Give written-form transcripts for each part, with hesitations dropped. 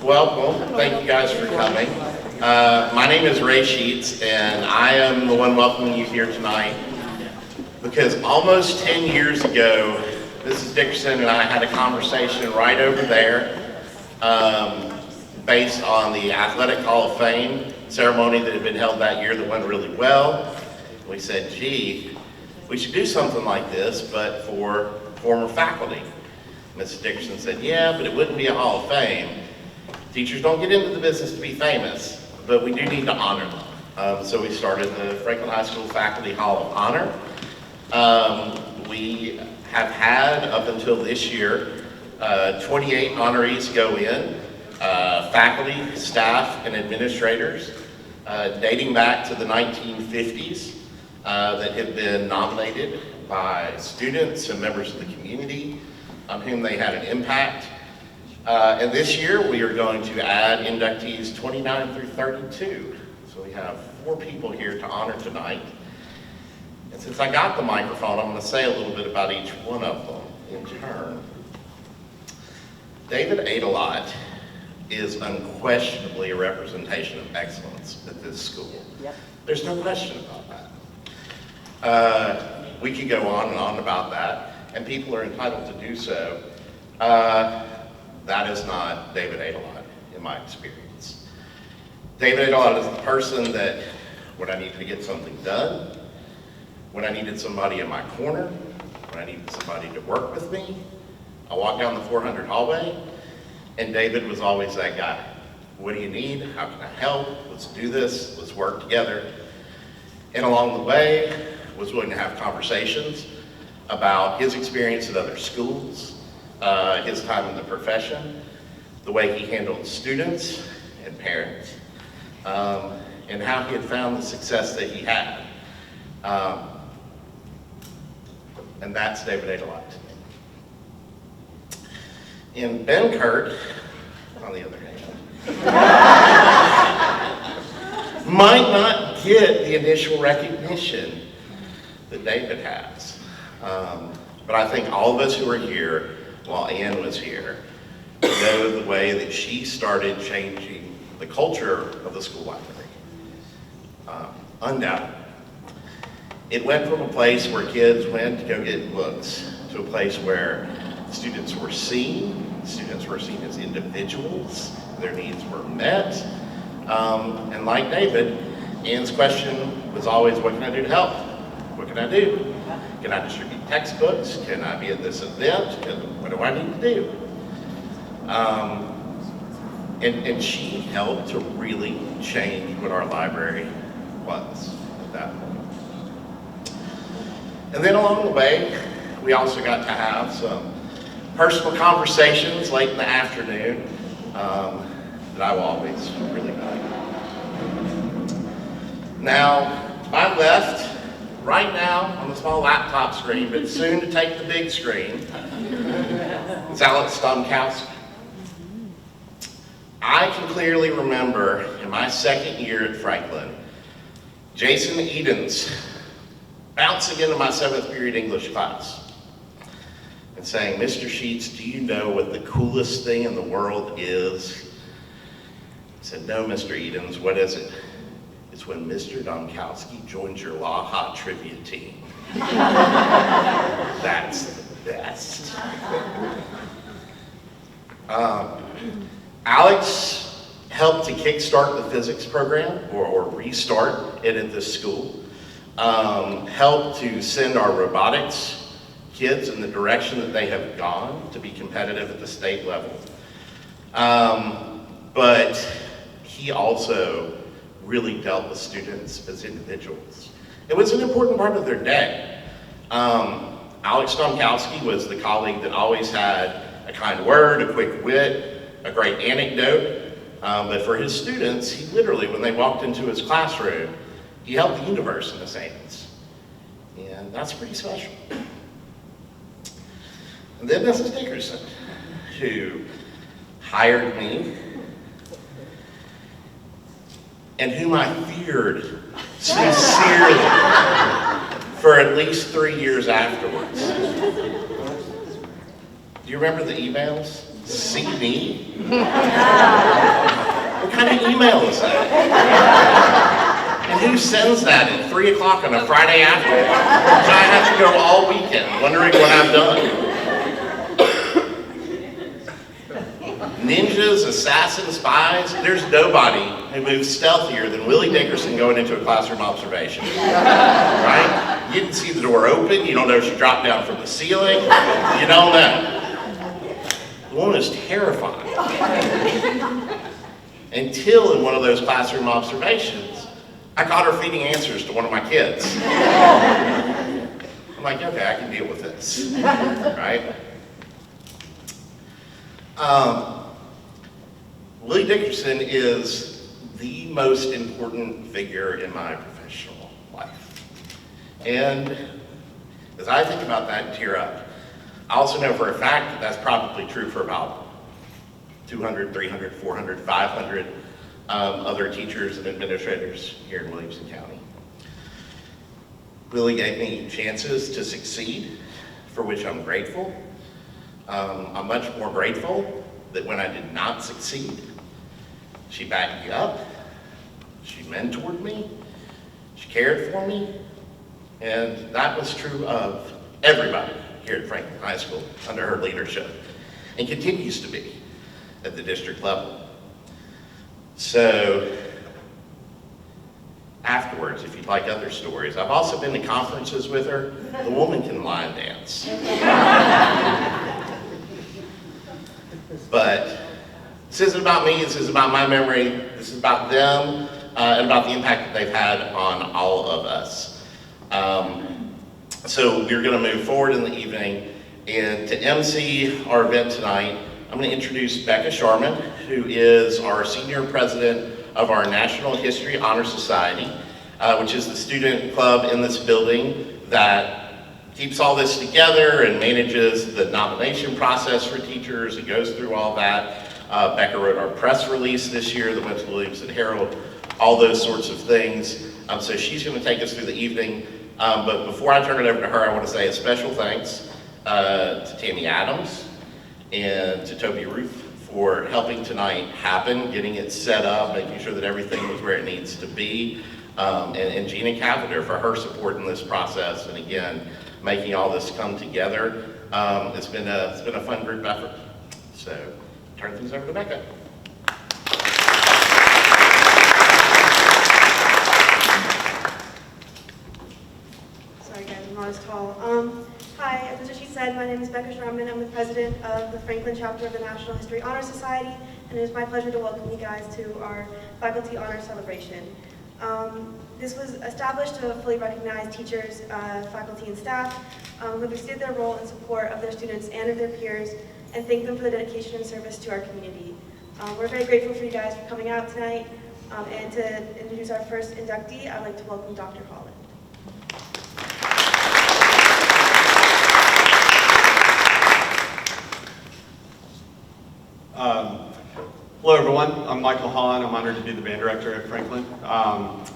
Welcome. Thank you guys for coming. My name is Ray Sheets, and I am the one welcoming you here tonight because almost 10 years ago, Mrs. Dickerson and I had a conversation right over there based on the Athletic Hall of Fame ceremony that had been held that year that went really well. We said, gee, we should do something like this, but for former faculty. Mrs. Dickerson said, yeah, but it wouldn't be a Hall of Fame. Teachers don't get into the business to be famous, but we do need to honor them. So we started the Franklin High School Faculty Hall of Honor. We have had, up until this year, 28 honorees go in, faculty, staff, and administrators, dating back to the 1950s, that have been nominated by students and members of the community on whom they had an impact. And this year we are going to add inductees 29 through 32. So we have 4 people here to honor tonight. And since I got the microphone, I'm going to say a little bit about each one of them in turn. David Aydelott is unquestionably a representation of excellence at this school. Yep. There's no question about that. We could go on and on about that, and people are entitled to do so. That is not David Aydelott, in my experience. David Aydelott is the person that, when I needed to get something done, when I needed somebody in my corner, when I needed somebody to work with me, I walked down the 400 hallway, and David was always that guy. What do you need? How can I help? Let's do this. Let's work together. And along the way, was willing to have conversations about his experience at other schools, his time in the profession, the way he handled students and parents, and how he had found the success that he had. And that's David Aydelott. In Benkert, on the other hand, might not get the initial recognition that David has. But I think all of us who are here, while Ann was here, know the way that she started changing the culture of the school library. Undoubtedly. It went from a place where kids went to go get books to a place where students were seen as individuals, their needs were met. And like David, Ann's question was always, what can I do to help? What can I do? Can I distribute textbooks? Can I be at this event? What do I need to do? And she helped to really change what our library was at that point. And then along the way, we also got to have some personal conversations late in the afternoon that I will always really value. Now, to my left, right now on the small laptop screen, but soon to take the big screen, is Domkowski. I can clearly remember in my second year at Franklin, Jason Edens bouncing into my 7th period English class and saying, Mr. Sheets, do you know what the coolest thing in the world is? I said, no, Mr. Edens, what is it? It's when Mr. Domkowski joins your Laha trivia team. That's the best. Alex helped to kickstart the physics program, or restart it at this school. Helped to send our robotics kids in the direction that they have gone to be competitive at the state level. But he also really dealt with students as individuals. It was an important part of their day. Alex Domkowski was the colleague that always had a kind word, a quick wit, a great anecdote. But for his students, he literally, when they walked into his classroom, he held the universe in his hands. And that's pretty special. And then Mrs. Dickerson, who hired me, and whom I feared sincerely for at least 3 years afterwards. Do you remember the emails See me? What kind of email is that? And who sends that at 3 o'clock on a Friday afternoon? So I have to go all weekend wondering what I've done. Ninjas, assassins, spies, there's nobody who moves stealthier than Willie Dickerson going into a classroom observation. Right? You didn't see the door open, you don't know if she dropped down from the ceiling, you don't know. The woman is terrifying. Until in one of those classroom observations, I caught her feeding answers to one of my kids. I'm like, okay, I can deal with this, right? Willie Dickerson is the most important figure in my professional life. And as I think about that and tear up, I also know for a fact that that's probably true for about 200, 300, 400, 500 other teachers and administrators here in Williamson County. Willie gave me chances to succeed, for which I'm grateful. I'm much more grateful that when I did not succeed, she backed me up, she mentored me, she cared for me, and that was true of everybody here at Franklin High School under her leadership, and continues to be at the district level. So, afterwards, if you'd like other stories, I've also been to conferences with her. The woman can line dance. But this isn't about me, this isn't about my memory, this is about them and about the impact that they've had on all of us. So we're going to move forward in the evening, and to MC our event tonight, I'm going to introduce Becca Sharman, who is our senior president of our National History Honor Society, which is the student club in this building that keeps all this together and manages the nomination process for teachers and goes through all that. Becca wrote our press release this year that went to the Williamson Herald, all those sorts of things. So she's going to take us through the evening. But before I turn it over to her, I want to say a special thanks to Tammy Adams and to Toby Ruth for helping tonight happen, getting it set up, making sure that everything was where it needs to be, and Gina Cavender for her support in this process, and again, making all this come together. It's been a fun group effort. So, turn things over to Becca. Sorry guys, I'm not as tall. Hi, as she said, my name is Becca Sharman. I'm the president of the Franklin chapter of the National History Honor Society, and it is my pleasure to welcome you guys to our faculty honor celebration. This was established to fully recognize teachers, faculty, and staff who have exceeded their role in support of their students and of their peers, and thank them for the dedication and service to our community. We're very grateful for you guys for coming out tonight, and to introduce our first inductee, I'd like to welcome Dr. Holland. Hello everyone, I'm Michael Holland. I'm honored to be the band director at Franklin.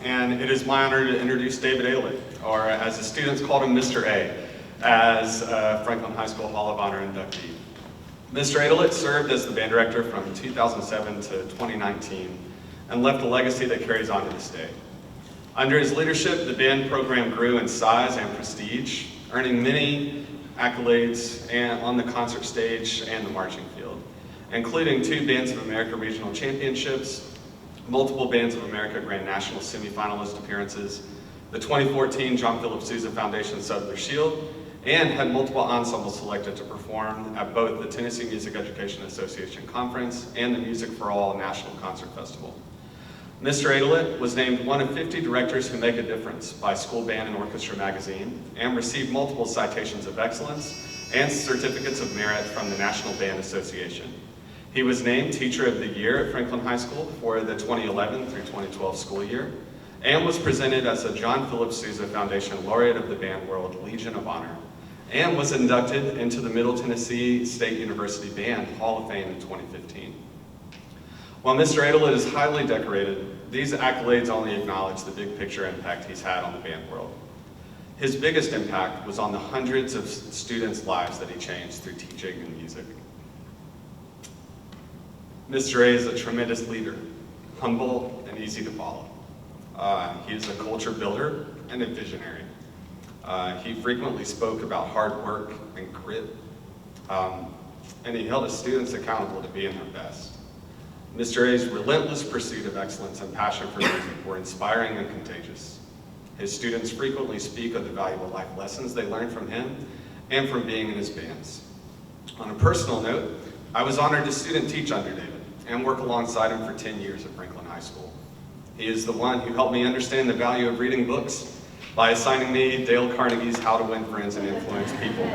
And it is my honor to introduce David Aydelott, or as the students called him, Mr. A, as Franklin High School Hall of Honor inductee. Mr. Aydelott served as the band director from 2007 to 2019 and left a legacy that carries on to this day. Under his leadership, the band program grew in size and prestige, earning many accolades on the concert stage and the marching field, including 2 Bands of America Regional Championships, multiple Bands of America Grand National semifinalist appearances, the 2014 John Philip Sousa Foundation Souther Shield, and had multiple ensembles selected to perform at both the Tennessee Music Education Association Conference and the Music for All National Concert Festival. Mr. Aydelott was named one of 50 directors who make a difference by School Band and Orchestra magazine, and received multiple citations of excellence and certificates of merit from the National Band Association. He was named Teacher of the Year at Franklin High School for the 2011 through 2012 school year, and was presented as a John Philip Sousa Foundation Laureate of the Band World Legion of Honor, and was inducted into the Middle Tennessee State University Band Hall of Fame in 2015. While Mr. Aydelott is highly decorated, these accolades only acknowledge the big picture impact he's had on the band world. His biggest impact was on the hundreds of students' lives that he changed through teaching and music. Mr. A is a tremendous leader, humble and easy to follow. He is a culture builder and a visionary. He frequently spoke about hard work and grit, and he held his students accountable to being their best. Mr. A's relentless pursuit of excellence and passion for music were inspiring and contagious. His students frequently speak of the valuable life lessons they learned from him and from being in his bands. On a personal note, I was honored to student teach under David and work alongside him for 10 years at Franklin High School. He is the one who helped me understand the value of reading books by assigning me Dale Carnegie's How to Win Friends and Influence People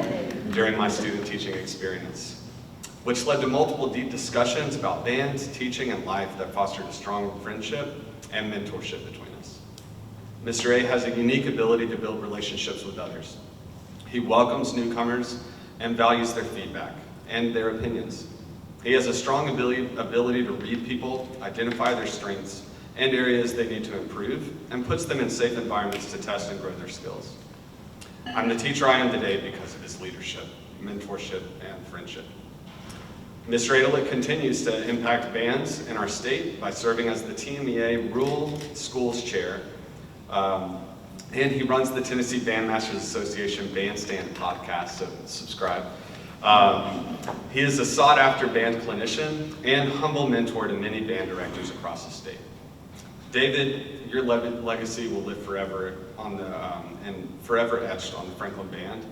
during my student teaching experience, which led to multiple deep discussions about bands, teaching, and life that fostered a strong friendship and mentorship between us. Mr. A has a unique ability to build relationships with others. He welcomes newcomers and values their feedback and their opinions. He has a strong ability to read people, identify their strengths and areas they need to improve, and puts them in safe environments to test and grow their skills. I'm the teacher I am today because of his leadership, mentorship, and friendship. Mr. Aydelott continues to impact bands in our state by serving as the TMEA Rural Schools Chair, and he runs the Tennessee Bandmasters Association Bandstand podcast, so subscribe. He is a sought-after band clinician and humble mentor to many band directors across the state. David, your legacy will live forever and forever etched on the Franklin Band,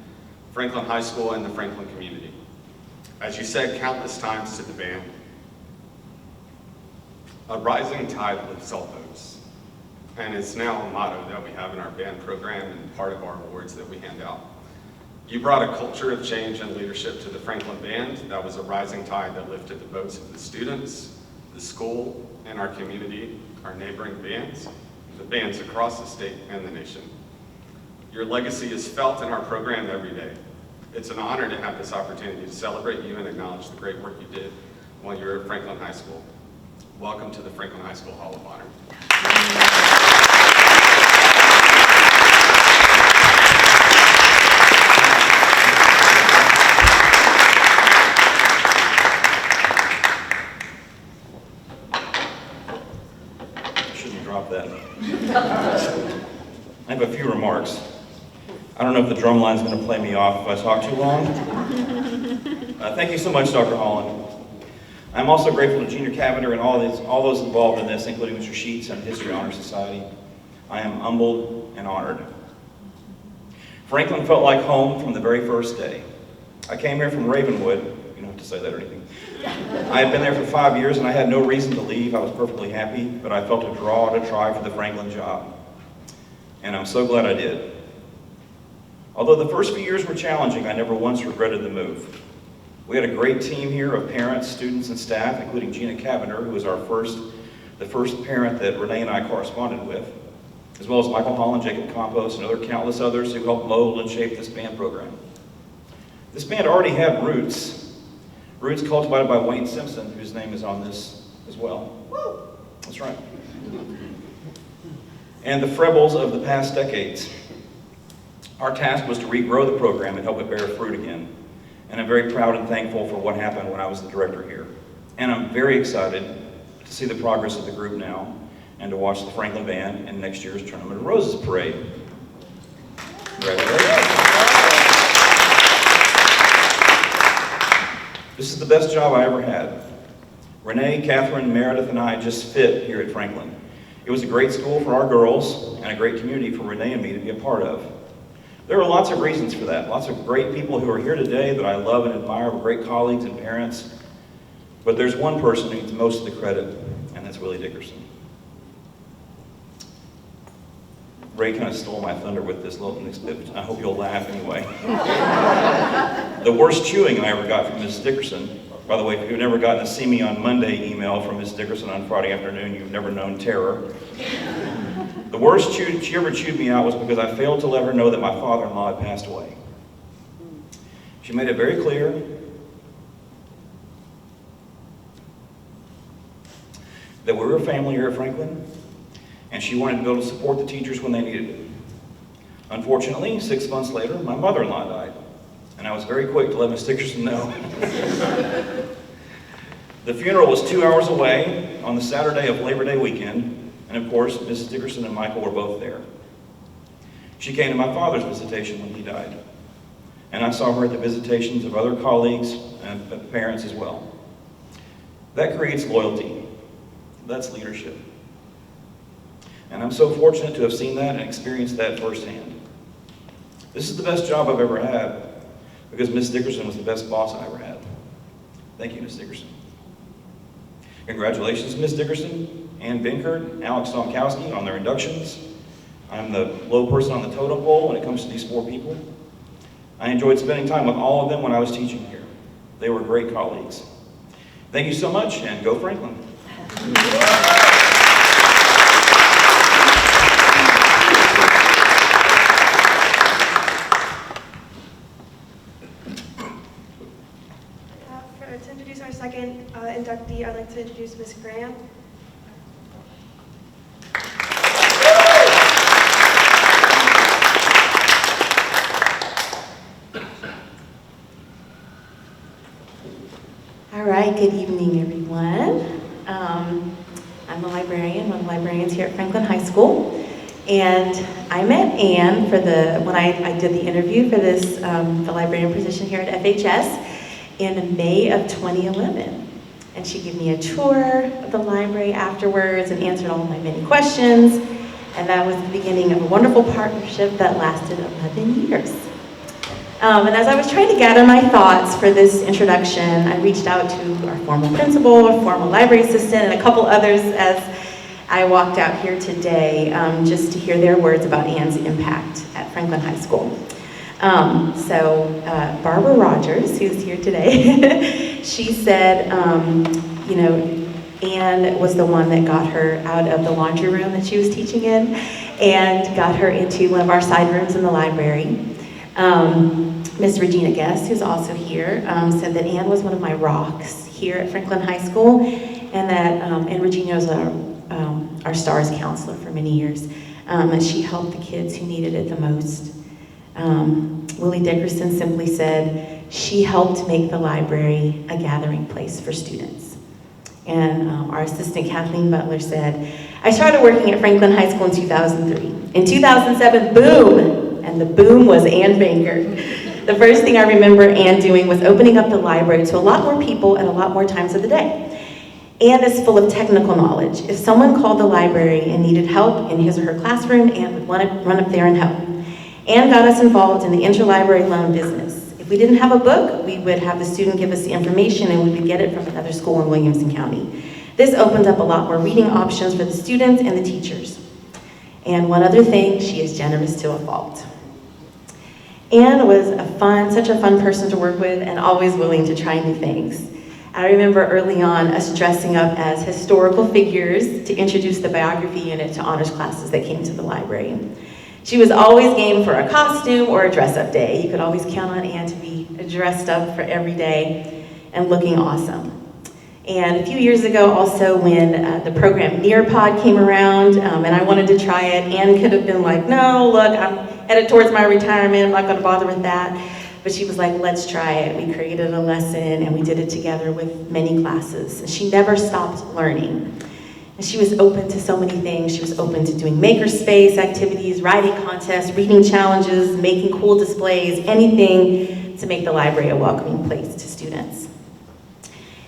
Franklin High School, and the Franklin community. As you said countless times to the band, a rising tide lifts all boats, and it's now a motto that we have in our band program and part of our awards that we hand out. You brought a culture of change and leadership to the Franklin Band that was a rising tide that lifted the boats of the students, the school, and our community, our neighboring bands, the bands across the state and the nation. Your legacy is felt in our program every day. It's an honor to have this opportunity to celebrate you and acknowledge the great work you did while you were at Franklin High School. Welcome to the Franklin High School Hall of Honor. That. I have a few remarks. I don't know if the drum line's going to play me off if I talk too long. Thank you so much, Dr. Holland. I'm also grateful to Junior Cavender and all those involved in this, including Mr. Sheets and History Honor Society. I am humbled and honored. Franklin felt like home from the very first day. I came here from Ravenwood. You don't have to say that or anything. I had been there for 5 years and I had no reason to leave. I was perfectly happy, but I felt a draw to try for the Franklin job. And I'm so glad I did. Although the first few years were challenging, I never once regretted the move. We had a great team here of parents, students, and staff, including Gina Cavender, who was the first parent that Renee and I corresponded with, as well as Michael Holland, Jacob Compost, and countless others who helped mold and shape this band program. This band already had roots cultivated by Wayne Simpson, whose name is on this as well. That's right. And the Frebles of the past decades. Our task was to regrow the program and help it bear fruit again. And I'm very proud and thankful for what happened when I was the director here. And I'm very excited to see the progress of the group now and to watch the Franklin Band in next year's Tournament of Roses parade. Congratulations. This is the best job I ever had. Renee, Catherine, Meredith, and I just fit here at Franklin. It was a great school for our girls and a great community for Renee and me to be a part of. There are lots of reasons for that. Lots of great people who are here today that I love and admire, great colleagues and parents. But there's one person who needs most of the credit, and that's Willie Dickerson. Ray kind of stole my thunder with this little bit. I hope you'll laugh anyway. The worst chewing I ever got from Ms. Dickerson. By the way, if you've never gotten a see me on Monday email from Ms. Dickerson on Friday afternoon, you've never known terror. The worst she ever chewed me out was because I failed to let her know that my father-in-law had passed away. She made it very clear that we were a family here at Franklin, and she wanted to be able to support the teachers when they needed it. Unfortunately, 6 months later, my mother-in-law died, and I was very quick to let Ms. Dickerson know The funeral was 2 hours away on the Saturday of Labor Day weekend, and of course, Mrs. Dickerson and Michael were both there. She came to my father's visitation when he died, and I saw her at the visitations of other colleagues and parents as well. That creates loyalty. That's leadership. And I'm so fortunate to have seen that and experienced that firsthand. This is the best job I've ever had because Miss Dickerson was the best boss I ever had. Thank you, Miss Dickerson. Congratulations, Miss Dickerson, Ann Benkert, Alex Domkowski on their inductions. I'm the low person on the totem pole when it comes to these 4 people. I enjoyed spending time with all of them when I was teaching here. They were great colleagues. Thank you so much, and go Franklin. To introduce our second inductee, I'd like to introduce Ms. Graham. All right, good evening, everyone. I'm a librarian, one of the librarians here at Franklin High School. And I met Ann when I did the interview for this, the librarian position here at FHS in May of 2011. And she gave me a tour of the library afterwards and answered all of my many questions. And that was the beginning of a wonderful partnership that lasted 11 years. And as I was trying to gather my thoughts for this introduction, I reached out to our former principal, our former library assistant, and a couple others as I walked out here today just to hear their words about Ann's impact at Franklin High School. Barbara Rogers, who's here today, she said, Ann was the one that got her out of the laundry room that she was teaching in and got her into one of our side rooms in the library. Miss Regina Guest, who's also here, said that Ann was one of my rocks here at Franklin High School, and that and Regina was our STARS counselor for many years, and she helped the kids who needed it the most. Willie Dickerson simply said, she helped make the library a gathering place for students. And our assistant Kathleen Butler said, I started working at Franklin High School in 2003. In 2007, boom! And the boom was Ann Benkert. The first thing I remember Ann doing was opening up the library to a lot more people at a lot more times of the day. Ann is full of technical knowledge. If someone called the library and needed help in his or her classroom, Ann would run up there and help. Ann got us involved in the interlibrary loan business. If we didn't have a book, we would have the student give us the information and we would get it from another school in Williamson County. This opened up a lot more reading options for the students and the teachers. And one other thing, she is generous to a fault. Ann was such a fun person to work with and always willing to try new things. I remember early on us dressing up as historical figures to introduce the biography unit to honors classes that came to the library. She was always game for a costume or a dress-up day. You could always count on Ann to be dressed up for every day and looking awesome. And a few years ago also when the program Nearpod came around and I wanted to try it, Ann could have been like, no, look, I'm headed towards my retirement, I'm not gonna bother with that. But she was like, let's try it. We created a lesson and we did it together with many classes. And she never stopped learning. And she was open to so many things. She was open to doing makerspace activities, writing contests, reading challenges, making cool displays, anything to make the library a welcoming place to students.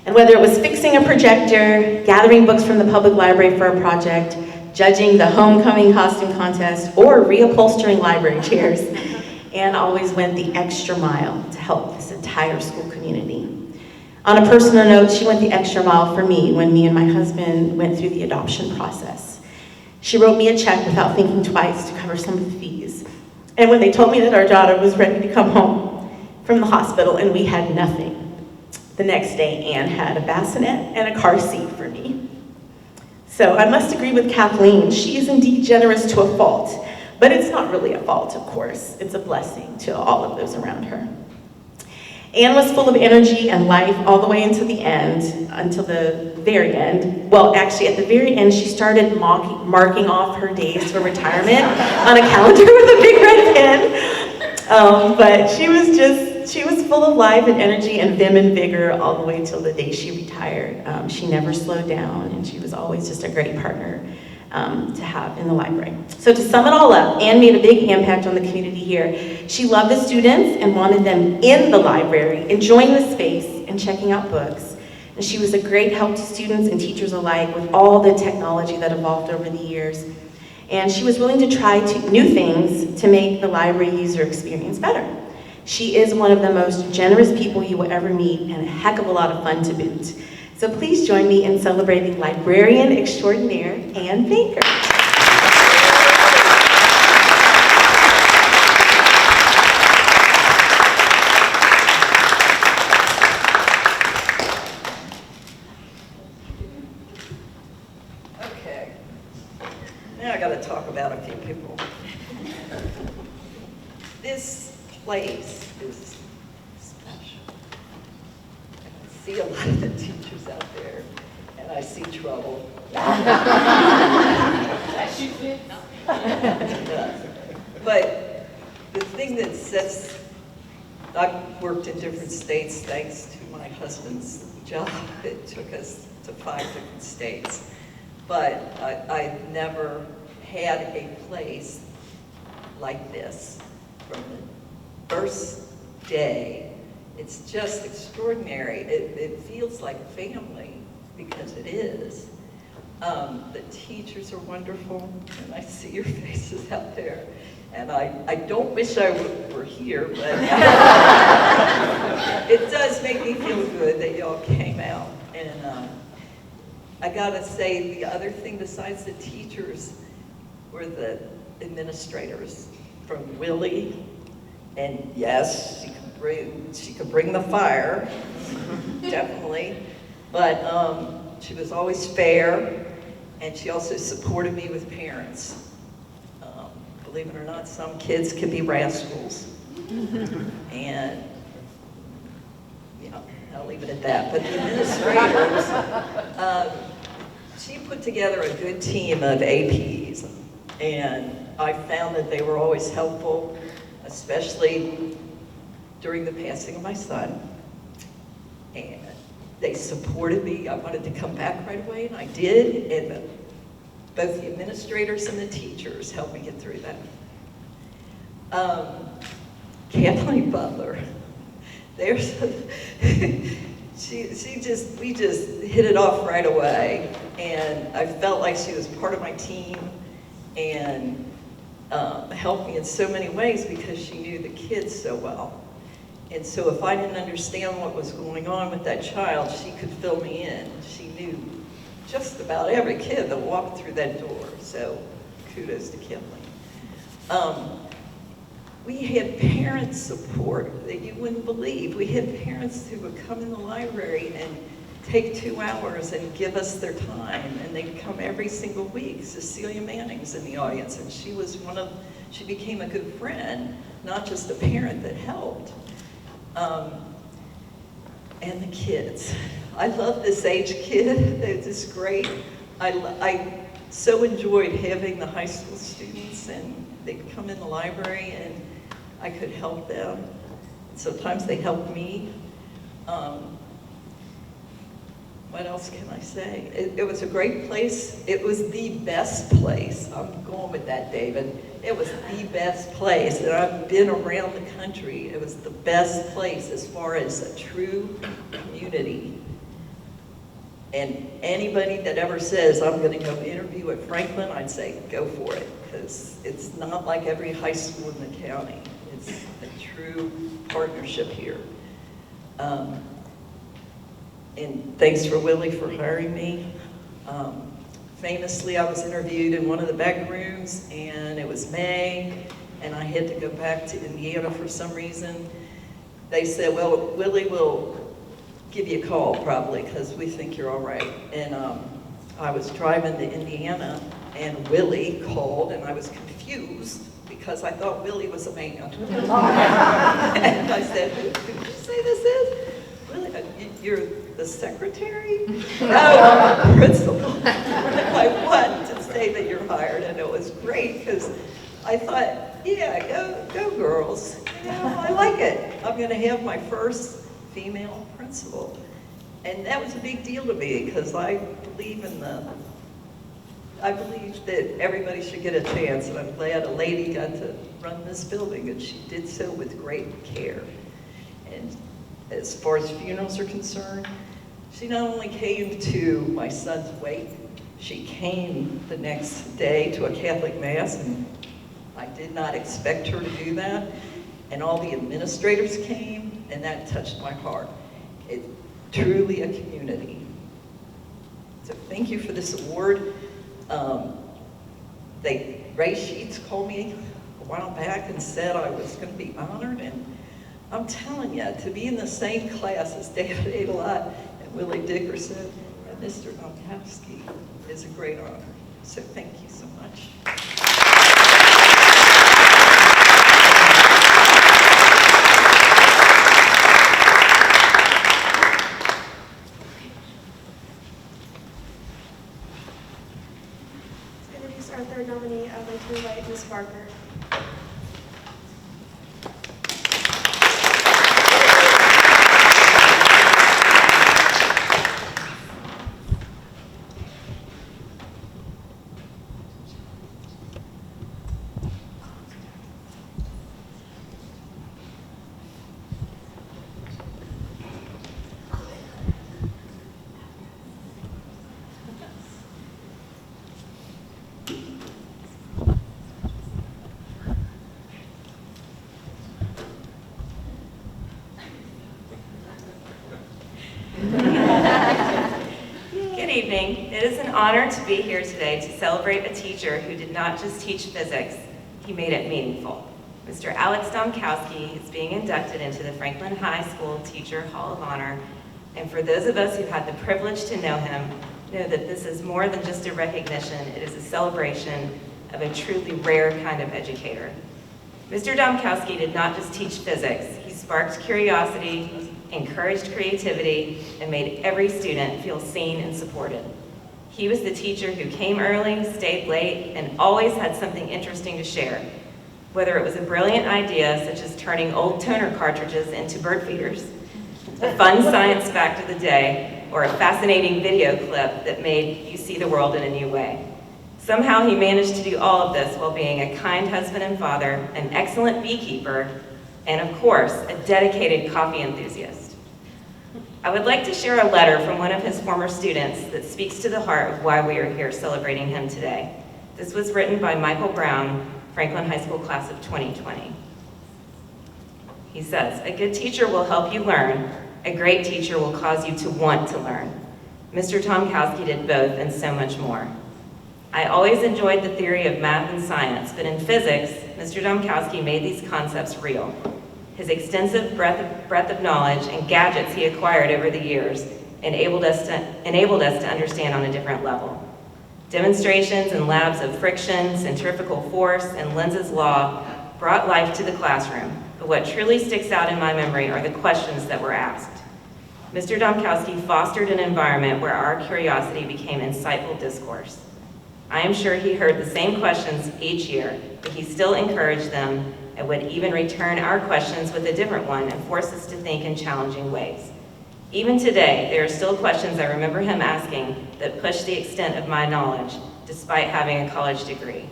And whether it was fixing a projector, gathering books from the public library for a project, judging the homecoming costume contest, or reupholstering library chairs, Ann always went the extra mile to help this entire school community. On a personal note, she went the extra mile for me when me and my husband went through the adoption process. She wrote me a check without thinking twice to cover some of the fees. And when they told me that our daughter was ready to come home from the hospital and we had nothing, the next day Ann had a bassinet and a car seat for me. So I must agree with Kathleen, she is indeed generous to a fault, but it's not really a fault, of course. It's a blessing to all of those around her. Ann was full of energy and life all the way until the end, until the very end. Well, actually, at the very end, she started marking off her days for retirement on a calendar with a big red pen. But she She was full of life and energy and vim and vigor all the way till the day she retired. She never slowed down, and she was always just a great partner to have in the library. So to sum it all up, Anne made a big impact on the community here. She loved the students and wanted them in the library, enjoying the space and checking out books. And she was a great help to students and teachers alike with all the technology that evolved over the years. And she was willing to try new things to make the library user experience better. She is one of the most generous people you will ever meet, and a heck of a lot of fun to boot. So please join me in celebrating librarian extraordinaire Anne Benkert. Okay, now I gotta talk about a few people. This place is special. I see a lot of the teachers out there, and I see trouble. But the thing that sets, I've worked in different states thanks to my husband's job. It took us to 5 different states. But I've never had a place like this from the first day. It's just extraordinary. It feels like family, because it is. The teachers are wonderful, and I see your faces out there. And I don't wish I were here, but it does make me feel good that y'all came out. And I gotta say, the other thing besides the teachers were the administrators, from Willie. And yes, she could bring the fire, definitely. But she was always fair, and she also supported me with parents. Believe it or not, some kids can be rascals. And, you know, I'll leave it at that. But the administrators, she put together a good team of APs, and I found that they were always helpful, especially during the passing of my son. And they supported me. I wanted to come back right away, and I did. And both the administrators and the teachers helped me get through that. Kathleen Butler, there's we just hit it off right away, and I felt like she was part of my team, and helped me in so many ways because she knew the kids so well. And so if I didn't understand what was going on with that child, she could fill me in. She knew just about every kid that walked through that door, so kudos to Kathleen. We had parent support that you wouldn't believe. We had parents who would come in the library and take 2 hours and give us their time, and they'd come every single week. Cecilia Manning's in the audience, and she became a good friend, not just a parent that helped. And the kids. I love this age kid. They're just great. I so enjoyed having the high school students, and they'd come in the library and I could help them. Sometimes they helped me. What else can I say? It was a great place. It was the best place. I'm going with that, David. It was the best place, and I've been around the country. It was the best place as far as a true community. And anybody that ever says, I'm gonna go interview at Franklin, I'd say, go for it, because it's not like every high school in the county. It's a true partnership here. And thanks for Willie for hiring me. Famously, I was interviewed in one of the back rooms, and it was May, and I had to go back to Indiana for some reason. They said, well, Willie will give you a call probably, because we think you're all right. And I was driving to Indiana, and Willie called, and I was confused because I thought Willie was a man. And I said, who did you say this is? Willie, you're the secretary? No, I'm the principal. I want to say that you're hired, and it was great because I thought, yeah, go girls. You know, I like it. I'm going to have my first female principal. And that was a big deal to me because I believe that everybody should get a chance, and I'm glad a lady got to run this building, and she did so with great care. And as far as funerals are concerned, she not only came to my son's wake, she came the next day to a Catholic Mass, and I did not expect her to do that. And all the administrators came, and that touched my heart. It's truly a community. So thank you for this award. Ray Sheets called me a while back and said I was going to be honored, and I'm telling you, to be in the same class as David Aydelott and Willie Dickerson and Mr. Domkowski is a great honor. So thank you so much. Our third nominee, I'd like to invite Ms. Barker. Good evening. It is an honor to be here today to celebrate a teacher who did not just teach physics, he made it meaningful. Mr. Alex Domkowski is being inducted into the Franklin High School Teacher Hall of Honor, and for those of us who had the privilege to know him, know that this is more than just a recognition, it is a celebration of a truly rare kind of educator. Mr. Domkowski did not just teach physics, he sparked curiosity, encouraged creativity, and made every student feel seen and supported. He was the teacher who came early, stayed late, and always had something interesting to share. Whether it was a brilliant idea, such as turning old toner cartridges into bird feeders, a fun science fact of the day, or a fascinating video clip that made you see the world in a new way. Somehow he managed to do all of this while being a kind husband and father, an excellent beekeeper, and of course, a dedicated coffee enthusiast. I would like to share a letter from one of his former students that speaks to the heart of why we are here celebrating him today. This was written by Michael Brown, Franklin High School class of 2020. He says, "A good teacher will help you learn. A great teacher will cause you to want to learn. Mr. Domkowski did both and so much more. I always enjoyed the theory of math and science, but in physics, Mr. Domkowski made these concepts real. His extensive breadth of knowledge and gadgets he acquired over the years enabled us to understand on a different level. Demonstrations and labs of friction, centrifugal force, and Lenz's law brought life to the classroom, but what truly sticks out in my memory are the questions that were asked. Mr. Domkowski fostered an environment where our curiosity became insightful discourse. I am sure he heard the same questions each year, but he still encouraged them and would even return our questions with a different one and force us to think in challenging ways. Even today, there are still questions I remember him asking that push the extent of my knowledge, despite having a college degree.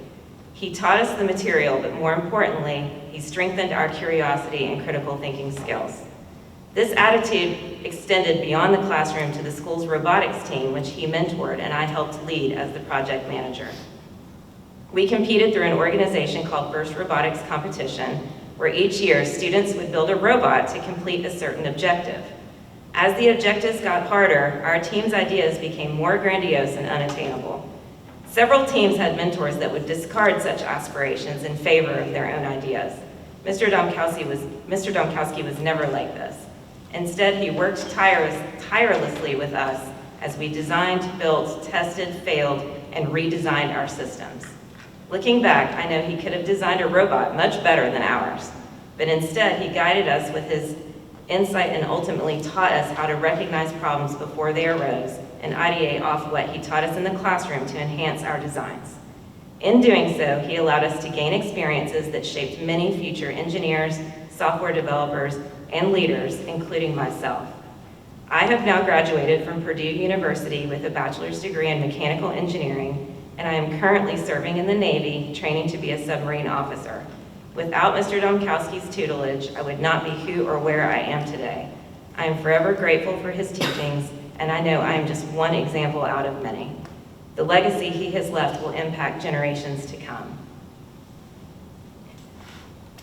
He taught us the material, but more importantly, he strengthened our curiosity and critical thinking skills. This attitude extended beyond the classroom to the school's robotics team, which he mentored and I helped lead as the project manager. We competed through an organization called First Robotics Competition, where each year students would build a robot to complete a certain objective. As the objectives got harder, our team's ideas became more grandiose and unattainable. Several teams had mentors that would discard such aspirations in favor of their own ideas. Mr. Domkowski was never like this. Instead, he worked tirelessly with us as we designed, built, tested, failed, and redesigned our systems. Looking back, I know he could have designed a robot much better than ours, but instead he guided us with his insight and ultimately taught us how to recognize problems before they arose and ideate off what he taught us in the classroom to enhance our designs. In doing so, he allowed us to gain experiences that shaped many future engineers, software developers, and leaders, including myself. I have now graduated from Purdue University with a bachelor's degree in mechanical engineering, and I am currently serving in the Navy, training to be a submarine officer. Without Mr. Domkowski's tutelage, I would not be who or where I am today. I am forever grateful for his teachings, and I know I am just one example out of many. The legacy he has left will impact generations to come.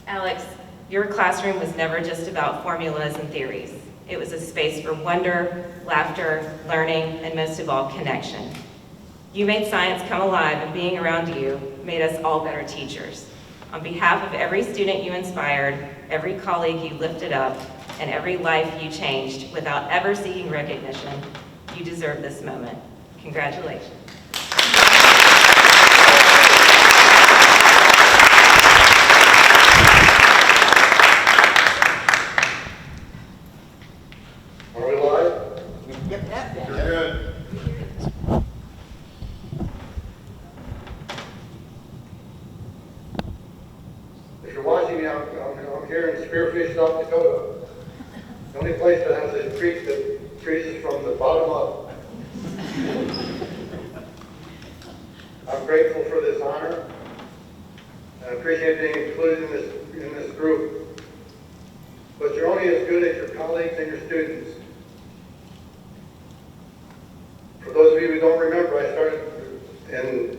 Alex, your classroom was never just about formulas and theories. It was a space for wonder, laughter, learning, and most of all, connection. You made science come alive, and being around you made us all better teachers. On behalf of every student you inspired, every colleague you lifted up, and every life you changed without ever seeking recognition, you deserve this moment. Congratulations. Are we live? Yep. You're good. If you're watching me, I'm here in Spearfish, South Dakota. The only place that has a creek that freezes from the bottom up. I'm grateful for this honor. I appreciate being included in this group. But you're only as good as your colleagues and your students. For those of you who don't remember, I started in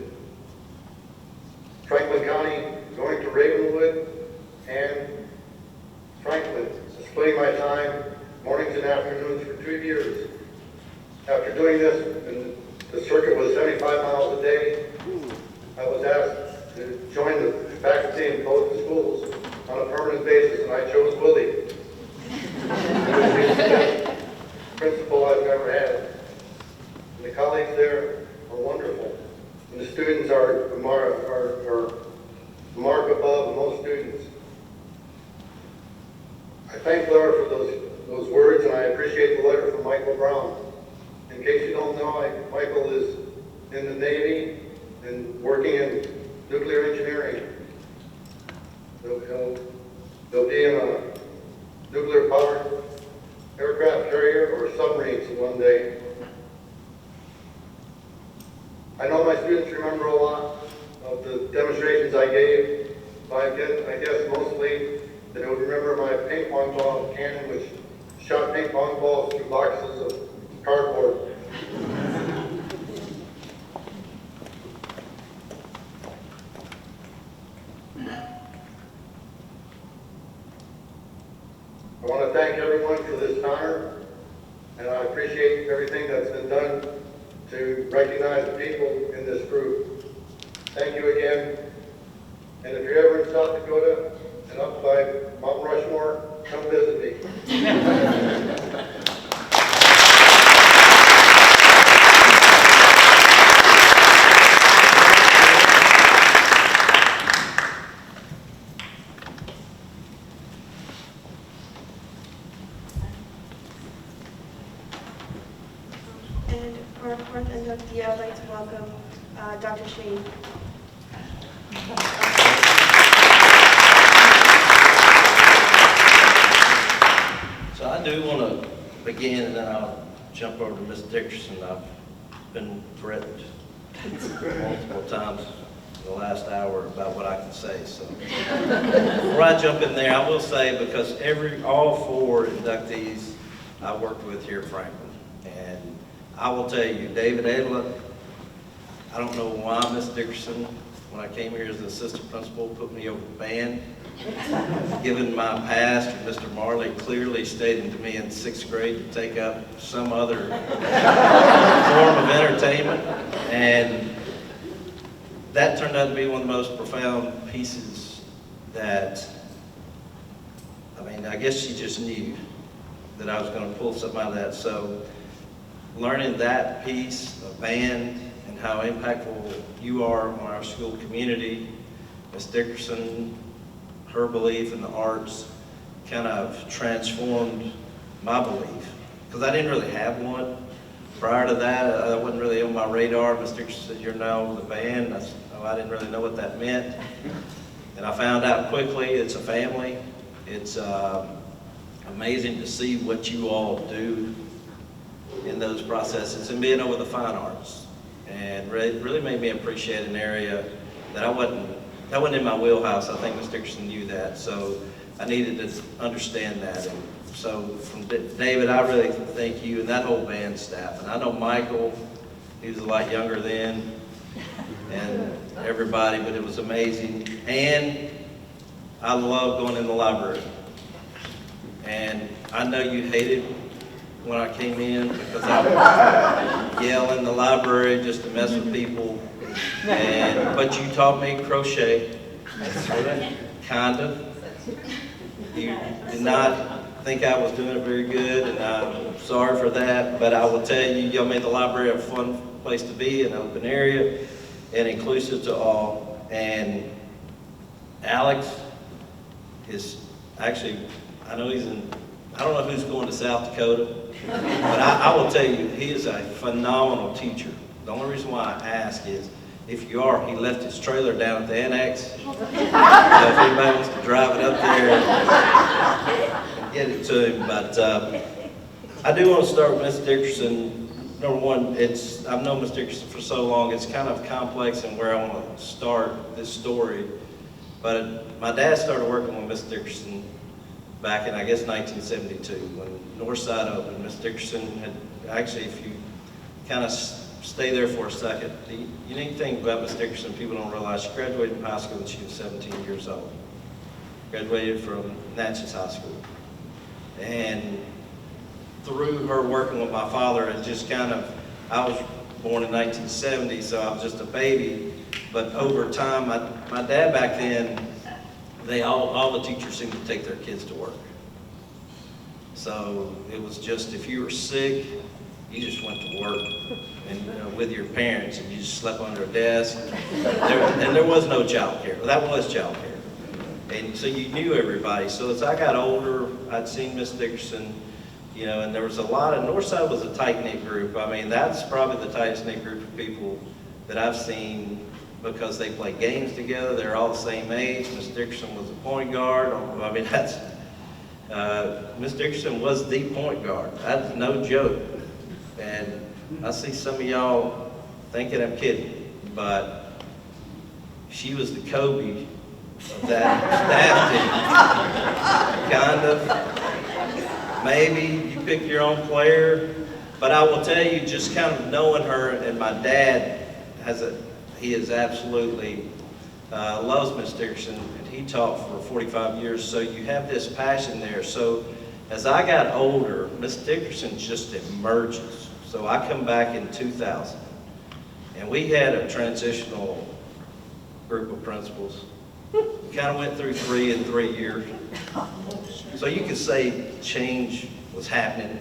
Franklin County, going to Ravenwood and Franklin, splitting my time mornings and afternoons for 2 years. After doing this, and the circuit was 75 miles a day, I was asked to join the faculty and both the schools on a permanent basis, and I chose Willie. It was the best principal I've ever had. And the colleagues there are wonderful. And the students are a mark above most students. I thank Laura for those words, and I appreciate the letter from Michael Brown. In case you don't know, Michael is in the Navy and working in nuclear engineering. He'll be in a nuclear-powered aircraft carrier or submarines one day. I know my students remember a lot of the demonstrations I gave, but I guess mostly that they would remember my ping pong ball cannon, which shot ping pong balls through boxes of cardboard. I want to thank everyone for this honor, and I appreciate everything that's been done to recognize the people in this group. Thank you again. And if you're ever in South Dakota and up by Mount Rushmore, come visit me. And for our fourth inductee, I'd like to welcome Dr. Shane. So I do want to begin, and then I'll jump over to Ms. Dickerson. I've been threatened multiple times in the last hour about what I can say. So before I jump in there, I will say, because all 4 inductees I worked with here at Franklin, and I will tell you, David Aydelott, I don't know why Ms. Dickerson, when I came here as the assistant principal, put me over band. Given my past, Mr. Marley clearly stated to me in 6th grade to take up some other form of entertainment, and that turned out to be one of the most profound pieces that, I guess she just knew that I was going to pull something out of that. So learning that piece of band and how impactful you are on our school community, Ms. Dickerson, her belief in the arts kind of transformed my belief, because I didn't really have one. Prior to that, I wasn't really on my radar. Ms. Dickerson said, "You're now the band." I said, "Oh, I didn't really know what that meant." And I found out quickly it's a family. It's amazing to see what you all do in those processes and being over the fine arts. And really made me appreciate an area that wasn't in my wheelhouse. I think Ms. Dickerson knew that, so I needed to understand that. And so from David, I really thank you and that whole band staff. And I know Michael, he was a lot younger then, and everybody, but it was amazing. And I love going in the library. And I know you hated when I came in because I would yell in the library just to mess with people. But you taught me crochet, kind of. You did not think I was doing it very good, and I'm sorry for that, but I will tell you, y'all made the library a fun place to be, an open area, and inclusive to all. And Alex is actually, I know he's in, I don't know who's going to South Dakota, but I will tell you, he is a phenomenal teacher. The only reason why I ask is, if you are, he left his trailer down at the annex. So if anybody wants to drive it up there and get it to him. But I do want to start with Ms. Dickerson. Number one, I've known Ms. Dickerson for so long, it's kind of complex and where I want to start this story. But my dad started working with Ms. Dickerson back in, I guess, 1972 when Northside opened. Ms. Dickerson had, actually, if you kind of stay there for a second, the unique thing about Ms. Dickerson, people don't realize, she graduated from high school when she was 17 years old. Graduated from Natchez High School. And through her working with my father, it just kind of, I was born in 1970, so I was just a baby. But over time, my dad back then, all the teachers seemed to take their kids to work. So it was just, if you were sick, you just went to work and with your parents, and you just slept under a desk. And there was no child care. Well, that was child care. And so you knew everybody. So as I got older, I'd seen Miss Dickerson, you know, and there was a lot of, Northside was a tight-knit group. I mean, that's probably the tightest-knit group of people that I've seen because they play games together. They're all the same age. Miss Dickerson was a point guard. I mean, that's, Miss Dickerson was the point guard. That's no joke. And I see some of y'all thinking I'm kidding, but she was the Kobe of that staff team. Kind of. Maybe you pick your own player, but I will tell you, just kind of knowing her, and my dad he is absolutely loves Miss Dickerson, and he taught for 45 years, so you have this passion there. So as I got older, Miss Dickerson just emerges. So I come back in 2000, and we had a transitional group of principals. We kind of went through 3 in 3 years. So you could say change was happening.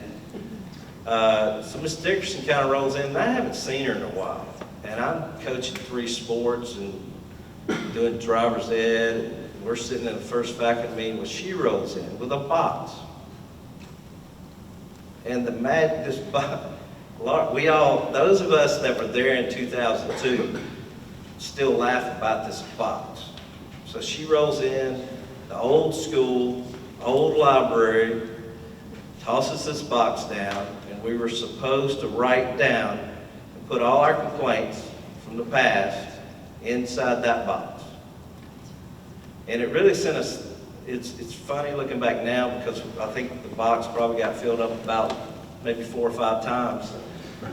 So Miss Dickerson kind of rolls in, and I haven't seen her in a while. And I'm coaching 3 sports and doing driver's ed. And we're sitting in the first faculty meeting when she rolls in with a box. And this box, we all, those of us that were there in 2002, still laugh about this box. So she rolls in, the old school, old library, tosses this box down, and we were supposed to write down and put all our complaints from the past inside that box. And it really sent us, it's funny looking back now because I think the box probably got filled up about maybe 4 or 5 times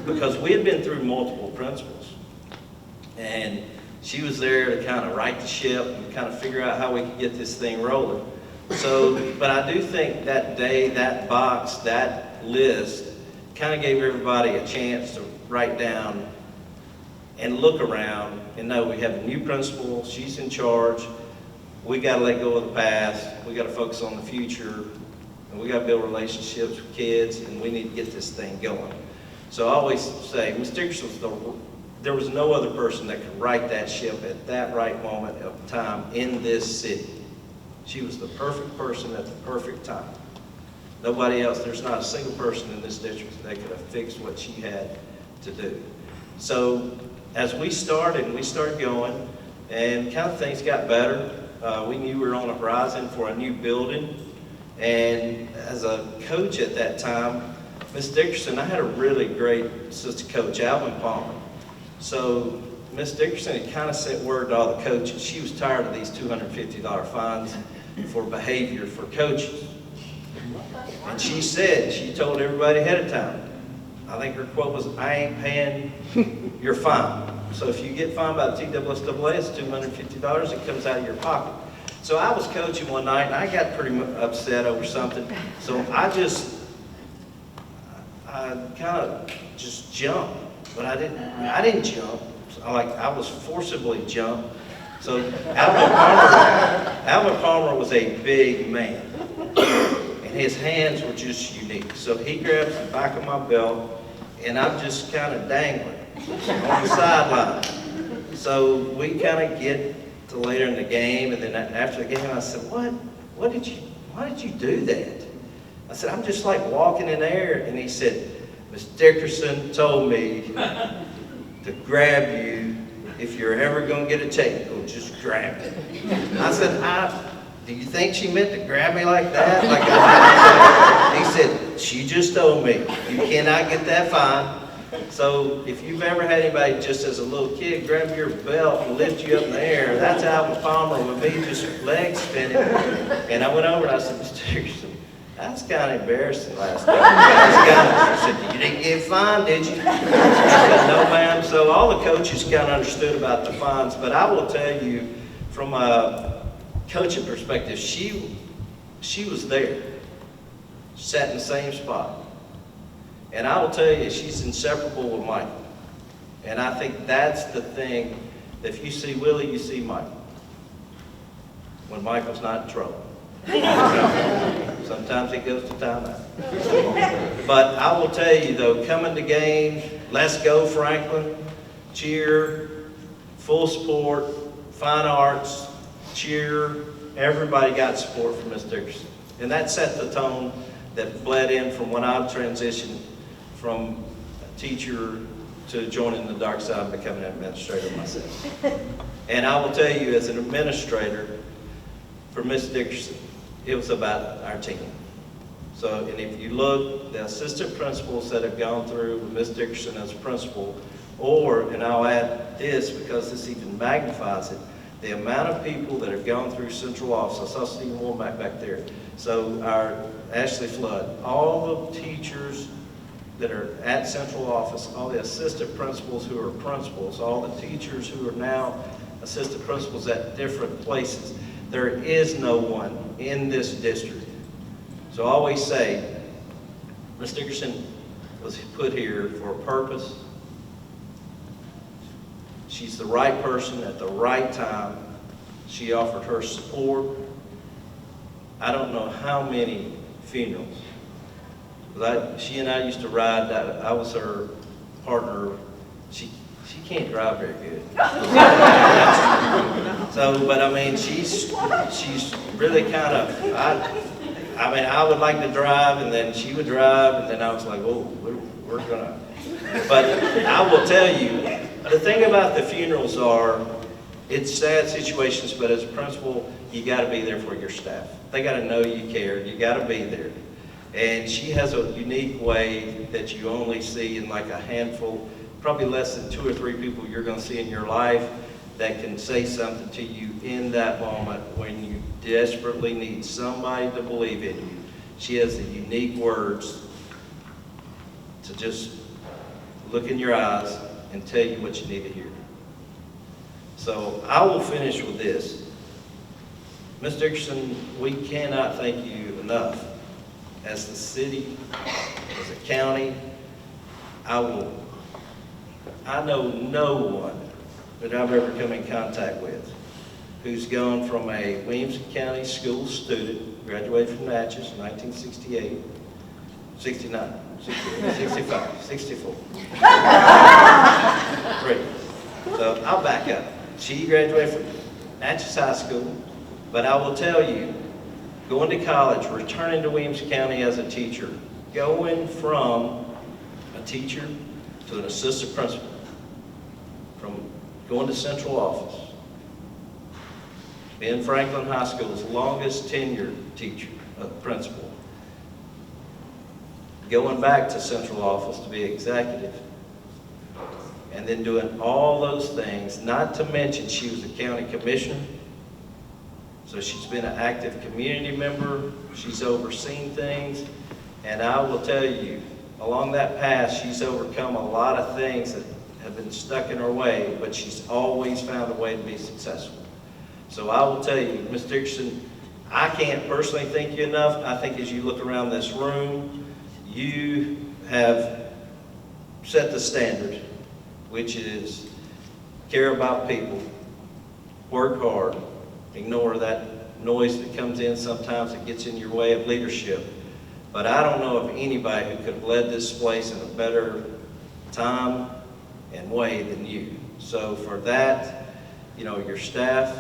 because we had been through multiple principals. And she was there to kind of right the ship and kind of figure out how we could get this thing rolling. So, but I do think that day, that box, that list kind of gave everybody a chance to write down and look around and know we have a new principal, she's in charge, we got to let go of the past, we got to focus on the future, and we got to build relationships with kids, and we need to get this thing going. So I always say, Ms. Dickerson there was no other person that could right that ship at that right moment of time in this city. She was the perfect person at the perfect time. Nobody else, there's not a single person in this district that could have fixed what she had to do. So as we started going, and kind of things got better. We knew we were on the horizon for a new building, And as a coach at that time, Miss Dickerson, I had a really great assistant coach, Alvin Palmer. So Miss Dickerson had kind of sent word to all the coaches. She was tired of these $250 fines for behavior for coaches. And she told everybody ahead of time, I think her quote was, I ain't paying your fine. So if you get fined by the TSSAA, it's $250, it comes out of your pocket. So I was coaching one night and I got pretty upset over something. So I kind of just jumped, but I didn't jump. I was forcibly jumped. So Alvin Palmer was a big man, and his hands were just unique. So he grabs the back of my belt, and I'm just kind of dangling on the sideline. So we kind of get to later in the game, and then after the game, I said, why did you do that? I said, I'm just like walking in there. And he said, Miss Dickerson told me to grab you. If you're ever going to get a technical, just grab it. I said, do you think she meant to grab me like that? He said, she just told me, you cannot get that fine. So if you've ever had anybody just as a little kid grab your belt and lift you up in the air, that's Alvin Palmer with me, just legs spinning. And I went over and I said, Mr. Dickerson, that's kind of embarrassing last night. I said, you didn't get fined, did you? I said, no, ma'am. So all the coaches kind of understood about the fines, but I will tell you, from a coaching perspective, she was there, sat in the same spot. And I will tell you, she's inseparable with Mike. And I think that's the thing, that if you see Willie, you see Mike. When Michael's not in trouble. Sometimes he goes to timeout. But I will tell you though, coming to game, let's go Franklin, cheer, full support, fine arts, cheer, everybody got support from Miss Dickerson. And that set the tone that bled in from when I transitioned from a teacher to joining the dark side and becoming an administrator myself. And I will tell you, as an administrator, for Miss Dickerson, it was about our team. So, and if you look, the assistant principals that have gone through with Miss Dickerson as principal, and I'll add this because this even magnifies it, the amount of people that have gone through central office. I saw Stephen Womack back there. So our Ashley Flood, all the teachers that are at central office, all the assistant principals who are principals, all the teachers who are now assistant principals at different places. There is no one in this district. So I always say, Ms. Dickerson was put here for a purpose. She's the right person at the right time. She offered her support. I don't know how many funerals. She and I used to ride. I was her partner. She can't drive very good. So, but I mean, she's really kind of. I would like to drive, and then she would drive, and then I was like, oh, we're gonna. But I will tell you, the thing about the funerals are, it's sad situations, but as a principal, you got to be there for your staff. They got to know you care. You got to be there. And she has a unique way that you only see in like a handful, probably less than 2 or 3 people you're going to see in your life that can say something to you in that moment when you desperately need somebody to believe in you. She has the unique words to just look in your eyes and tell you what you need to hear. So I will finish with this. Ms. Dickerson, we cannot thank you enough. As the city, as a county, I know no one that I've ever come in contact with who's gone from a Williamson County school student, graduated from Natchez in 1968, 69, 68, 65, 64. Great. So I'll back up. She graduated from Natchez High School, but I will tell you, going to college, returning to Williamson County as a teacher, going from a teacher to an assistant principal, from going to central office, being Franklin High School's longest tenured teacher, of the principal. Going back to central office to be executive, and then doing all those things, not to mention she was a county commissioner, so she's been an active community member, she's overseen things, and I will tell you, along that path, she's overcome a lot of things that have been stuck in her way, but she's always found a way to be successful. So I will tell you, Ms. Dickerson, I can't personally thank you enough. I think as you look around this room, you have set the standard, which is care about people, work hard, ignore that noise that comes in sometimes that gets in your way of leadership. But I don't know of anybody who could have led this place in a better time and way than you. So for that, you know, your staff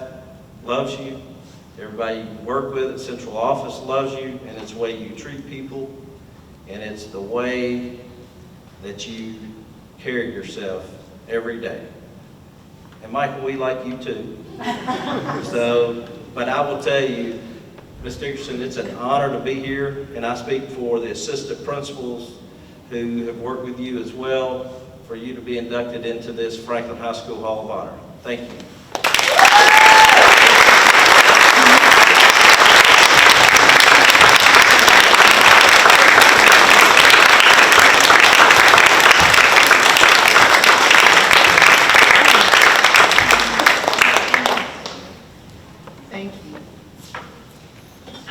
loves you, everybody you work with at central office loves you, and it's the way you treat people, and it's the way that you carry yourself every day. And Michael, we like you too. So, but I will tell you, Ms. Dickerson, it's an honor to be here, and I speak for the assistant principals who have worked with you as well, for you to be inducted into this Franklin High School Hall of Honor. Thank you.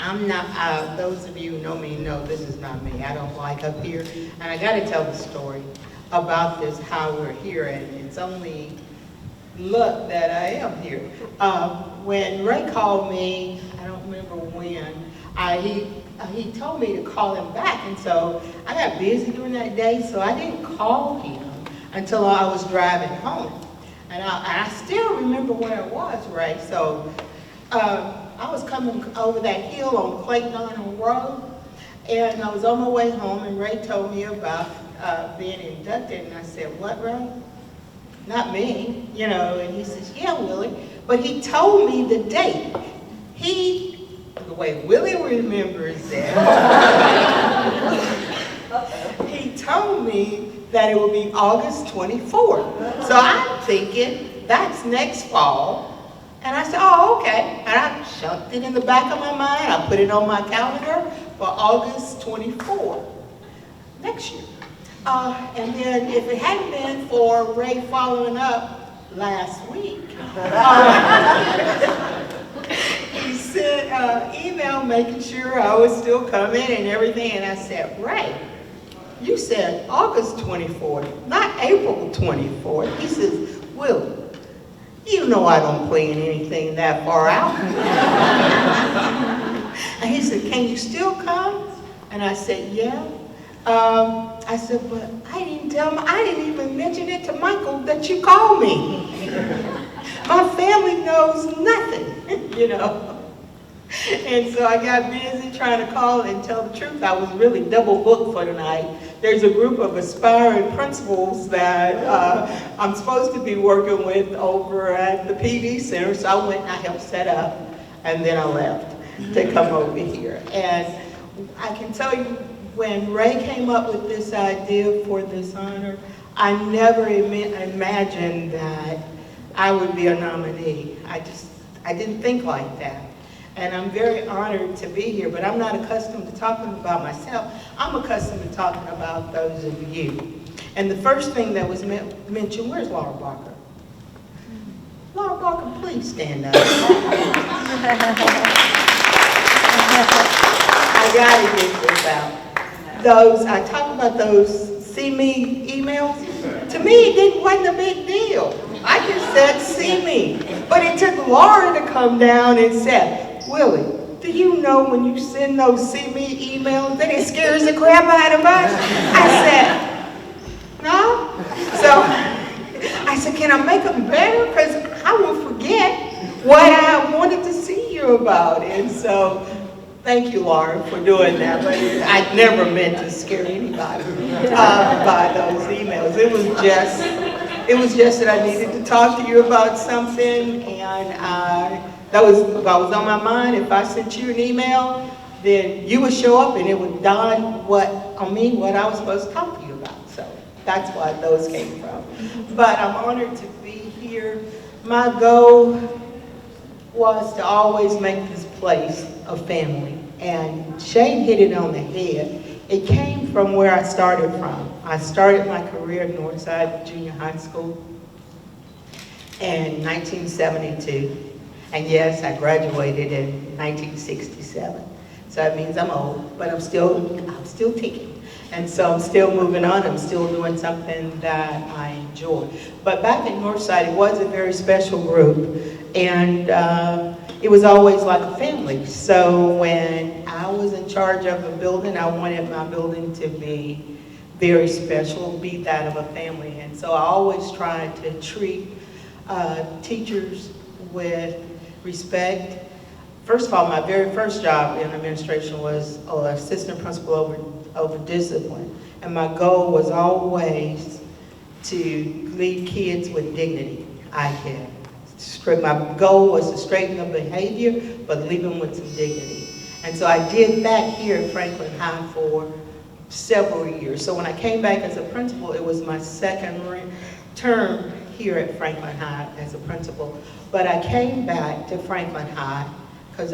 I'm not, those of you who know me know this is not me. I don't like up here. And I got to tell the story about this, how we're here, and it's only luck that I am here. When Ray called me, I don't remember when, he told me to call him back, and so I got busy during that day, so I didn't call him until I was driving home. And I still remember where it was, Ray, so I was coming over that hill on Clayton Arnold Road, and I was on my way home, and Ray told me about being inducted, and I said, "What, Ray?" "Not me," you know, and he says, "Yeah, Willie," but he told me the date. The way Willie remembers that, he told me that it would be August 24th. So I'm thinking, that's next fall. And I said, "Oh, okay." And I chunked it in the back of my mind. I put it on my calendar for August 24th next year. And then if it hadn't been for Ray following up last week, he sent an email making sure I was still coming and everything. And I said, "Ray, you said August 24th, not April 24th. He says, "Willie, you know I don't plan anything that far out." And he said, "Can you still come?" And I said, "Yeah." I said, "But I didn't even mention it to Michael that you called me. My family knows nothing," you know. And so I got busy trying to call and tell the truth. I was really double booked for tonight. There's a group of aspiring principals that I'm supposed to be working with over at the PD Center, so I went and I helped set up, and then I left to come over here. And I can tell you, when Ray came up with this idea for this honor, I never imagined that I would be a nominee. I didn't think like that. And I'm very honored to be here, but I'm not accustomed to talking about myself. I'm accustomed to talking about those of you. And the first thing that was mentioned, where's Laura Barker? Laura Barker, please stand up. I gotta get this out. I talk about those see me emails. To me, it wasn't a big deal. I just said see me. But it took Laura to come down and say, "Willie, do you know when you send those see me emails that it scares the crap out of us?" I said, "No." So I said, "Can I make them better? Because I will forget what I wanted to see you about." And so thank you, Laura, for doing that. But I never meant to scare anybody by those emails. It was just that I needed to talk to you about something, and that was on my mind. If I sent you an email, then you would show up and it would dawn what I was supposed to talk to you about. So that's why those came from. But I'm honored to be here. My goal was to always make this place a family. And Shane hit it on the head. It came from where I started from. I started my career at Northside Junior High School in 1972. And yes, I graduated in 1967. So that means I'm old, but I'm still ticking. And so I'm still moving on. I'm still doing something that I enjoy. But back in Northside, it was a very special group. And it was always like a family. So when I was in charge of a building, I wanted my building to be very special, be that of a family. And so I always tried to treat teachers with respect. First of all, my very first job in administration was assistant principal over discipline. And my goal was always to leave kids with dignity. My goal was to straighten the behavior, but leave them with some dignity. And so I did that here at Franklin High for several years. So when I came back as a principal, it was my second term here at Franklin High as a principal. But I came back to Franklin High because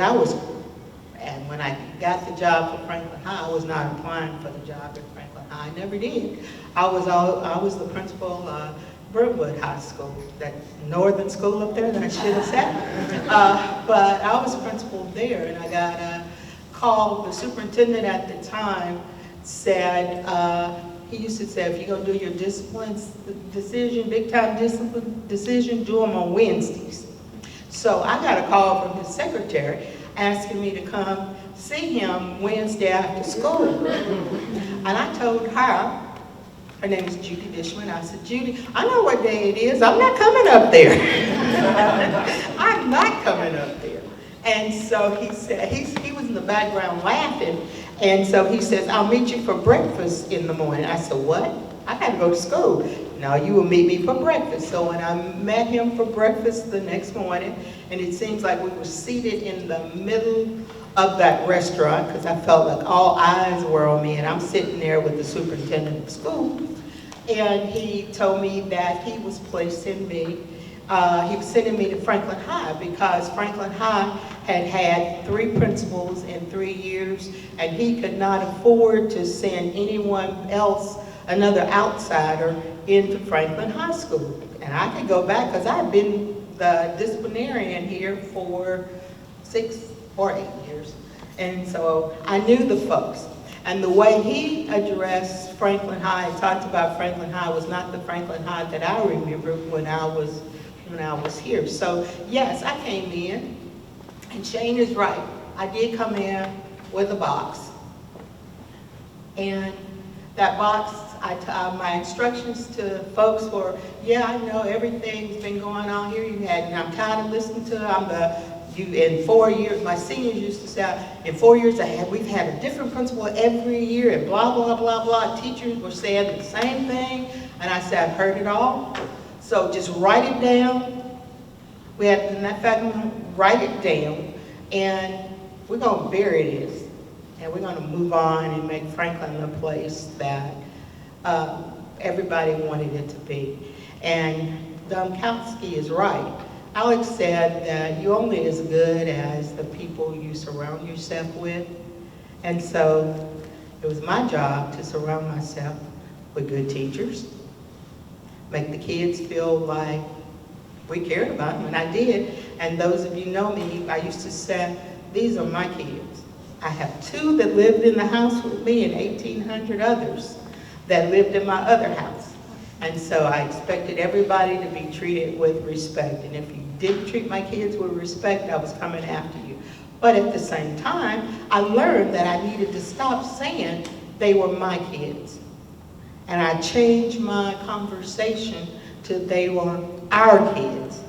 and when I got the job for Franklin High, I was not applying for the job at Franklin High. I never did. I was the principal of Brentwood High School, that northern school up there that I should have said. But I was principal there, and I got a call. The superintendent at the time said, he used to say, if you're going to do your discipline decision, big time discipline decision, do them on Wednesdays. So I got a call from his secretary asking me to come see him Wednesday after school. And I told her name is Judy Dishman. I said, Judy, I know what day it is. I'm not coming up there. I'm not coming up there. And so he said, he was in the background laughing. And so he says, I'll meet you for breakfast in the morning. I said, what? I got to go to school. No, you will meet me for breakfast. So when I met him for breakfast the next morning, and it seems like we were seated in the middle of that restaurant, because I felt like all eyes were on me, and I'm sitting there with the superintendent of school. And he told me that he was placing me, he was sending me to Franklin High because Franklin High had had 3 principals in 3 years, and he could not afford to send anyone else, another outsider, into Franklin High School. And I could go back because I've been the disciplinarian here for 6 or 8 years. And so I knew the folks. And the way he addressed Franklin High, talked about Franklin High, was not the Franklin High that I remember when I was here. So yes, I came in, and Shane is right. I did come in with a box. And that box, my instructions to folks were, yeah, I know everything's been going on here. And I'm tired of listening to in 4 years, my seniors used to say, in 4 years we've had a different principal every year, and blah, blah, blah, blah. Teachers were saying the same thing, and I said, I've heard it all. So just write it down. We had, in that fact, write it down, and we're going to bury this, and we're going to move on and make Franklin the place that everybody wanted it to be. And Domkowski is right. Alex said that you're only as good as the people you surround yourself with. And so it was my job to surround myself with good teachers, make the kids feel like we cared about them, and I did. And those of you know me, I used to say, these are my kids. I have 2 that lived in the house with me and 1,800 others that lived in my other house. And so I expected everybody to be treated with respect. And if you didn't treat my kids with respect, I was coming after you. But at the same time, I learned that I needed to stop saying they were my kids. And I changed my conversation to they were our kids.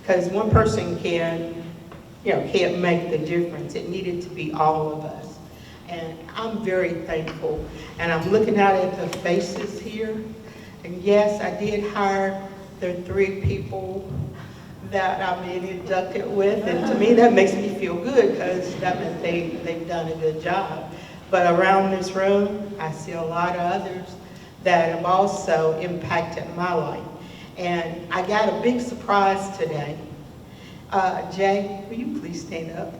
Because one person can't make the difference. It needed to be all of us. And I'm very thankful. And I'm looking out at the faces here. And yes, I did hire the 3 people that I'm being inducted with, and to me that makes me feel good because that means they've done a good job. But around this room, I see a lot of others that have also impacted my life. And I got a big surprise today. Jay, will you please stand up?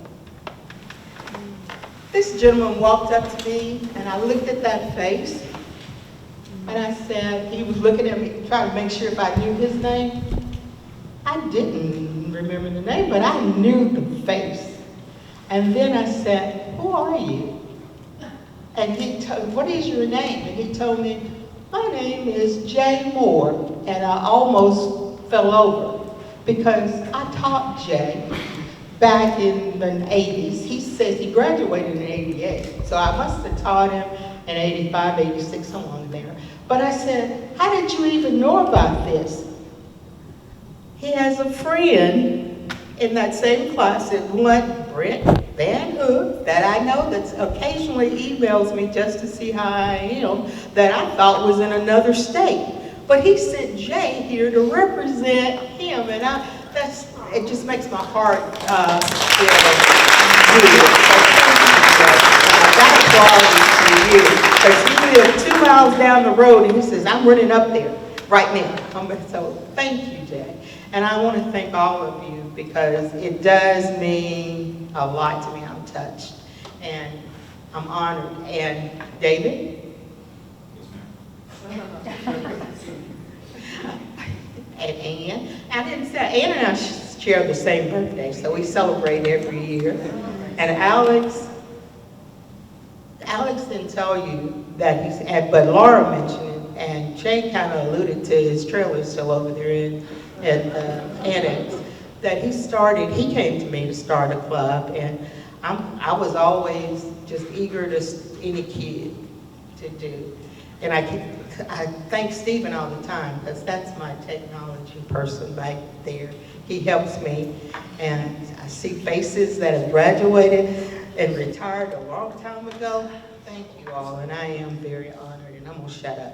This gentleman walked up to me and I looked at that face and I said, he was looking at me, trying to make sure if I knew his name. I didn't remember the name, but I knew the face. And then I said, who are you? And he told, what is your name? And he told me, my name is Jay Moore. And I almost fell over because I taught Jay back in the 80s. He says he graduated in 88. So I must have taught him in 85, 86, somewhere in there. But I said, how did you even know about this? He has a friend in that same class that went, Brent Van Hook, that I know that occasionally emails me just to see how I am, that I thought was in another state. But he sent Jay here to represent him, and it just makes my heart feel good. That applause is for you, because he lived 2 miles down the road, and he says, I'm running up there right now. So thank you, Jay. And I want to thank all of you because it does mean a lot to me. I'm touched and I'm honored. And David? And Ann. I didn't say, Ann and I share the same birthday, so we celebrate every year. And Alex didn't tell you that he's, but Laura mentioned it, and Jay kind of alluded to his trailer still over there at the annex, that he came to me to start a club, and I was always just eager to any kid to do. And I thank Stephen all the time, because that's my technology person back there. He helps me, and I see faces that have graduated and retired a long time ago. Thank you all, and I am very honored, and I'm gonna shut up.